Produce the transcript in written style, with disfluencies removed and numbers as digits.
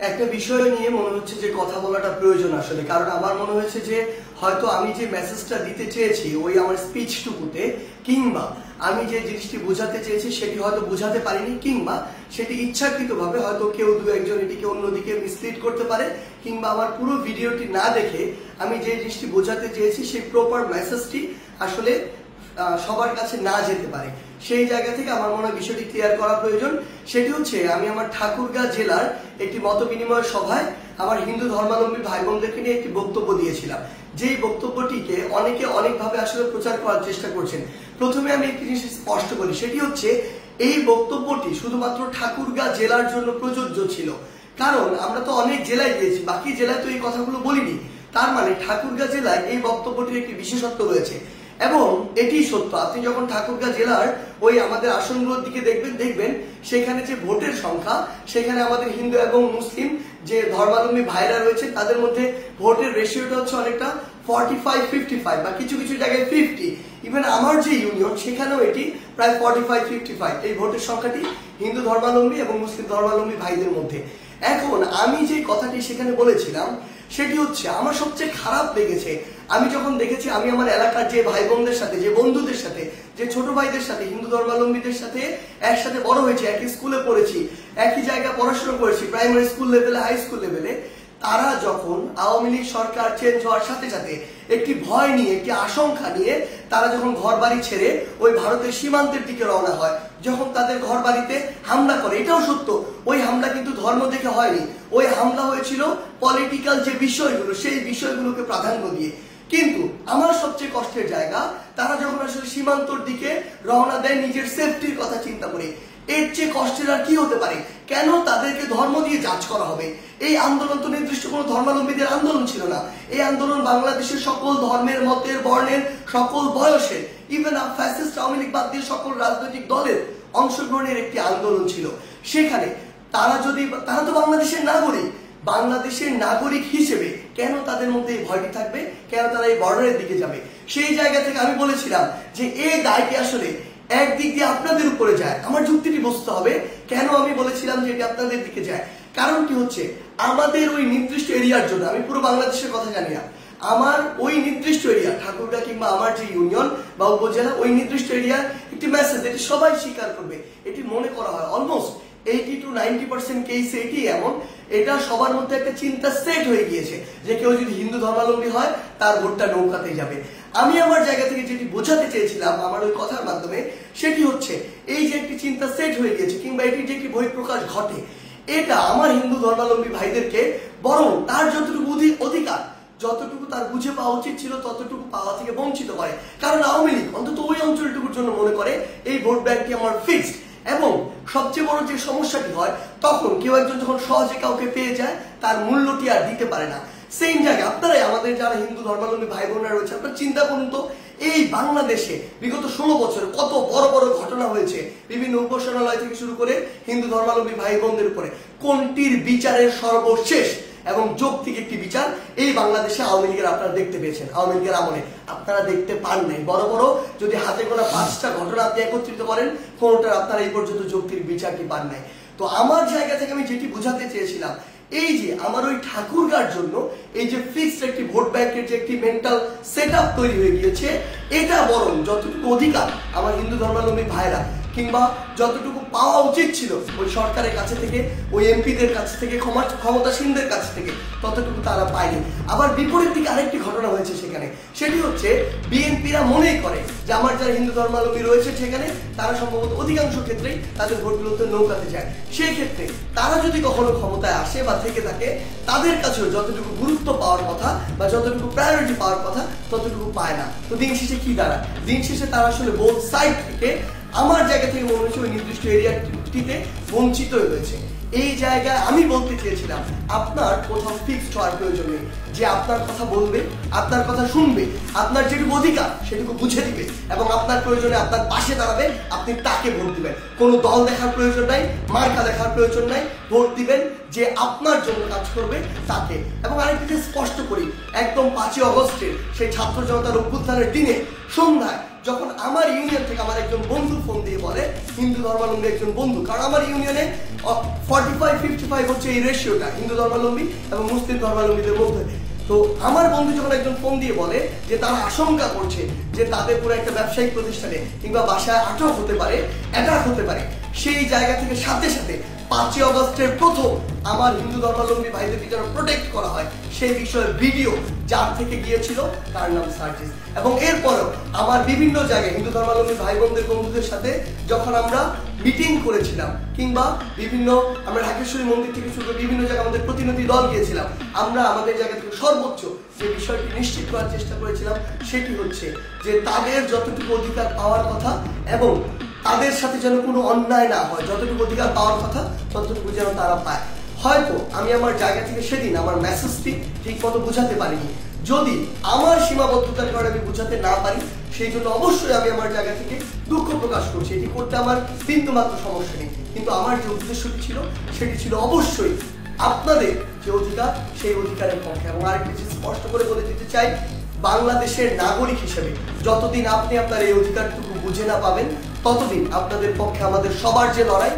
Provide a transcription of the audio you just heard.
একটা বিষয় নিয়ে মনে হচ্ছে যে কথা বলাটা প্রয়োজন আসলে, কারণ আমার মনে হয়েছে যে হয়তো আমি যে মেসেজটা দিতে চেয়েছি ওই আমার স্পিচটুকুতে, কিংবা আমি যে জিনিসটি বোঝাতে চেয়েছি সেটি হয়তো বোঝাতে পারিনি, কিংবা সেটি ইচ্ছাকৃতভাবে হয়তো কেউ দু একজন এটিকে অন্যদিকে মিসলিড করতে পারে, কিংবা আমার পুরো ভিডিওটি না দেখে আমি যে জিনিসটি বোঝাতে চেয়েছি সেই প্রপার মেসেজটি আসলে সবার কাছে না যেতে পারে। সেই জায়গা থেকে আমার মনে হয় বিষয়টি ক্লিয়ার করা প্রয়োজন। সেটি হচ্ছে, আমি আমার ঠাকুরগাঁ জেলার একটি মত বিনিময় সভায় আমার হিন্দু ধর্মাবলম্বী ভাই বোনদেরকে নিয়ে একটি বক্তব্য দিয়েছিলাম, যেই বক্তব্যটিকে অনেকে অনেকভাবে আসলে প্রচার করার চেষ্টা করছেন। প্রথমে আমি একটি জিনিস স্পষ্ট করি, সেটি হচ্ছে এই বক্তব্যটি শুধুমাত্র ঠাকুরগাঁ জেলার জন্য প্রযোজ্য ছিল, কারণ আমরা তো অনেক জেলায় গিয়েছি, বাকি জেলায় তো এই কথাগুলো বলিনি। তার মানে ঠাকুরগাঁ জেলায় এই বক্তব্যটির একটি বিশেষত্ব রয়েছে, এবং এটি সত্য। আপনি যখন ঠাকুরগাঁ জেলার ওই আমাদের আসনগুলোর দিকে দেখবেন সেখানে যে ভোটের সংখ্যা, সেখানে আমাদের হিন্দু এবং মুসলিম যে ধর্মাবলম্বী ভাইরা রয়েছে তাদের মধ্যে ভোটের রেশিওটা হচ্ছে অনেকটা 45-55 বা কিছু কিছু জায়গায় 50। ইভেন আমার যে ইউনিয়ন সেখানেও এটি প্রায় 45-55 এই ভোটের সংখ্যাটি হিন্দু ধর্মাবলম্বী এবং মুসলিম ধর্মাবলম্বী ভাইদের মধ্যে। এখন আমি যে কথাটি সেখানে বলেছিলাম সেটি হচ্ছে, আমার সবচেয়ে খারাপ লেগেছে আমি যখন দেখেছি আমি আমার এলাকার যে ভাই বোনদের সাথে, যে বন্ধুদের সাথে, যে ছোট ভাইদের সাথে, হিন্দু ধর্মাবলম্বীদের সাথে একসাথে বড় হয়েছি, একই স্কুলে পড়েছি, একই জায়গায় পড়াশোনা করেছি, প্রাইমারি স্কুল লেভেলে, হাই স্কুল লেভেলে, তারা যখন আওয়ামী লীগ সরকার চেঞ্জ হওয়ার সাথে সাথে একটি ভয় নিয়ে, একটি আশঙ্কা নিয়ে তারা যখন ঘর বাড়ি ছেড়ে ওই ভারতের সীমান্তের দিকে রওনা হয়, যখন তাদের ঘর বাড়িতে হামলা করে, এটাও সত্য, ওই হামলা কিন্তু ধর্ম দেখে হয়নি, ওই হামলা হয়েছিল পলিটিক্যাল যে বিষয়গুলো সেই বিষয়গুলোকে প্রাধান্য দিয়ে। কিন্তু আমার সবচেয়ে কষ্টের জায়গা, তারা যখন আসলে সীমান্তর দিকে রওনা দেয় নিজের সেফটির কথা চিন্তা করে, এর চেয়ে কষ্টের আর কি হতে পারে? কেন তাদেরকে ধর্ম দিয়ে জাজ করা হবে? এই আন্দোলন তো নির্দিষ্ট কোনো ধর্মাবলম্বীদের আন্দোলন ছিল না, এই আন্দোলন বাংলাদেশের সকল ধর্মের, মতের, বর্ণের, সকল বয়সের, ইভেন ফ্যাসিস্ট আওয়ামী লীগ বাদ দিয়ে সকল রাজনৈতিক দলের অংশগ্রহণের একটি আন্দোলন ছিল। সেখানে তারা তো বাংলাদেশের নাগরিক, বাংলাদেশের নাগরিক হিসেবে কেন তাদের মধ্যে এই ভয়টি থাকবে? কেন তারা এই বর্ডারের দিকে যাবে? সেই জায়গা থেকে আমি বলেছিলাম যে এই দায়টি আসলে একদিক দিয়ে আপনাদের উপরে যায়। আমার যুক্তিটি বুঝতে হবে কেন আমি বলেছিলাম যে এটি আপনাদের দিকে যায়। কারণটি হচ্ছে, আমাদের ওই নির্দিষ্ট এরিয়ার জন্য, আমি পুরো বাংলাদেশের কথা জানি না, আমার ওই নির্দিষ্ট এরিয়া ঠাকুরগাঁ কিংবা আমার যে ইউনিয়ন বা উপজেলা, ওই নির্দিষ্ট এরিয়ার একটি মেসেজ, এটি সবাই স্বীকার করবে, এটি মনে করা হয় অলমোস্ট 80-90% কেসে এটি এমন, এটা সবার মধ্যে একটা চিন্তা সেট হয়ে গিয়েছে যে কেউ যদি হিন্দু ধর্মাবলম্বী হয় তার ভোটটা নৌকাতেই যাবে। আমি আমার জায়গা থেকে যেটি বোঝাতে চেয়েছিলাম আমার ওই কথার মাধ্যমে, সেটি হচ্ছে এই যে একটি চিন্তা সেট হয়ে গিয়েছে, কিংবা এটি যে একটি বহিঃপ্রকাশ ঘটে, এটা আমার হিন্দু ধর্মাবলম্বী ভাইদেরকে বরং তার যতটুকু অধিকার, যতটুকু তার বুঝে পাওয়া উচিত ছিল ততটুকু পাওয়া থেকে বঞ্চিত করে। কারণ আওয়ামী লীগ অন্তত ওই অঞ্চলটুকুর জন্য মনে করে এই ভোট ব্যাংকটি আমার ফিক্সড। এবং সবচেয়ে বড় যে সমস্যাটি হয়, তখন কেউ একজন যখন সহজে কাউকে পেয়ে যায় তার মূল্যটি আর দিতে পারে না। সেই জায়গায় আপনারাই, আমাদের যারা হিন্দু ধর্মাবলম্বী ভাই বোনরা রয়েছে, আপনারা চিন্তা করুন তো, এই বাংলাদেশে বিগত 16 বছর কত বড় বড় ঘটনা হয়েছে, বিভিন্ন উপাসনালয় থেকে শুরু করে হিন্দু ধর্মাবলম্বী ভাই বোনদের উপরে, কোনটির বিচারের সর্বশেষ এবং যৌক্তিক একটি বিচার এই বাংলাদেশে আওয়ামী লীগের আপনারা দেখতে পেয়েছেন? আওয়ামী লীগের আমলে আপনারা দেখতে পান নাই। বড় বড় যদি হাতে গোনা 5টা ঘটনা আপনি একত্রিত করেন, কোনটার আপনারা এই পর্যন্ত যৌক্তিক বিচারটি পান নাই। তো আমার জায়গা থেকে আমি যেটি বোঝাতে চেয়েছিলাম, এই যে আমার ওই ঠাকুরগাঁর জন্য এই যে ফিক্সড একটি ভোট ব্যাংকের যে একটি মেন্টাল সেট আপ তৈরি হয়ে গিয়েছে, এটা বরং যতটুকু অধিকার আমার হিন্দু ধর্মাবলম্বী ভাইরা, কিংবা যতটুকু পাওয়া উচিত ছিল ওই সরকারের কাছে থেকে, ওই এমপিদের কাছ থেকে, ক্ষমতাসীনদের কাছ থেকে, ততটুকু তারা পায়নি। আবার বিপরীত দিকে আরেকটি ঘটনা হয়েছে সেখানে, সেটি হচ্ছে বিএনপিরা মনেই করে যে আমার যারা হিন্দু ধর্মাবলম্বী রয়েছে সেখানে তারা সম্ভবত অধিকাংশ ক্ষেত্রেই তাদের ভোটগুলোতে নৌকাতে যায়। সেই ক্ষেত্রে তারা যদি কখনো ক্ষমতায় আসে বা থেকে থাকে, তাদের কাছেও যতটুকু গুরুত্ব পাওয়ার কথা বা যতটুকু প্রায়োরিটি পাওয়ার কথা ততটুকু পায় না। তো দিন শেষে কি দাঁড়ায়? দিন শেষে তারা আসলে বোথ সাইড থেকে, আমার জায়গা থেকে মনে হচ্ছে ওই নির্দিষ্ট এরিয়াটিতে বঞ্চিত হয়েছে। এই জায়গায় আমি বলতে চেয়েছিলাম, আপনার কোথাও ফিক্সড হওয়ার প্রয়োজন নেই, যে আপনার কথা বলবে, আপনার কথা শুনবে, আপনার যেটুকু অধিকার সেটুকু বুঝে দিবে, এবং আপনার প্রয়োজনে আপনার পাশে দাঁড়াবে, আপনি তাকে ভোট দিবেন। কোনো দল দেখার প্রয়োজন নাই, মার্কা দেখার প্রয়োজন নাই, ভোট দিবেন যে আপনার জন্য কাজ করবে তাকে। এবং আরেকটি স্পষ্ট করি, একদম 5ই অগস্টের সেই ছাত্র জনতার অভ্যুত্থানের দিনে সন্ধ্যায় যখন আমার ইউনিয়ন থেকে আমার একজন বন্ধু ফোন দিয়ে বলে, হিন্দু ধর্মাবলম্বী একজন বন্ধু, কারণ আমার ইউনিয়নে 45-55 হচ্ছে এই রেশিওটা হিন্দু ধর্মাবলম্বী এবং মুসলিম ধর্মাবলম্বীদের মধ্যে। তো আমার বন্ধু যখন একজন ফোন দিয়ে বলে যে তারা আশঙ্কা করছে যে তাদের পুরো একটা ব্যবসায়িক প্রতিষ্ঠানে কিংবা বাসায় আটক হতে পারে, অ্যাটাক হতে পারে, সেই জায়গা থেকে সাথে সাথে 5ই অগস্টের প্রথম আমার হিন্দু ধর্মাবলম্বী ভাইদেরকে যেন প্রোটেক্ট করা হয় সেই বিষয়ে ভিডিও যার থেকে গিয়েছিল তার নাম সার্জিস। এবং এরপরও আমার বিভিন্ন জায়গায় হিন্দু ধর্মাবলম্বী ভাই বোনদের বন্ধুদের সাথে যখন আমরা মিটিং করেছিলাম কিংবা বিভিন্ন আমরা ঢাকেশ্বরী মন্দির থেকে শুরু করে বিভিন্ন জায়গায় আমাদের প্রতিনিধি দল গিয়েছিলাম, আমরা আমাদের জায়গা থেকে সর্বোচ্চ যে বিষয়টি নিশ্চিত করার চেষ্টা করেছিলাম সেটি হচ্ছে যে তাদের যতটুকু অধিকার পাওয়ার কথা এবং তাদের সাথে যেন কোনো অন্যায় না হয়, যতটুকু অধিকার পাওয়ার কথা ততটুকু যেন তারা পায়। হয়তো আমি আমার জায়গা থেকে সেদিন আমার মেসেজটি ঠিক মতো বুঝাতে পারিনি, যদি আমার সীমাবদ্ধতার কারণে আমি বুঝাতে না পারি সেই জন্য অবশ্যই আমি আমার জায়গা থেকে দুঃখ প্রকাশ করছি, এটি করতে আমার বিন্দু মাত্র সমস্যা নেই। কিন্তু আমার যে উদ্দেশ্যটি ছিল সেটি ছিল অবশ্যই আপনাদের যে অধিকার সেই অধিকারের পক্ষে। এবং আরেকটি জিনিস স্পষ্ট করে বলে দিতে চাই, বাংলাদেশের নাগরিক হিসেবে যতদিন আপনি আপনার এই অধিকারটুকু বুঝে না পাবেন ততদিন আপনাদের পক্ষে আমাদের সবার যে লড়াই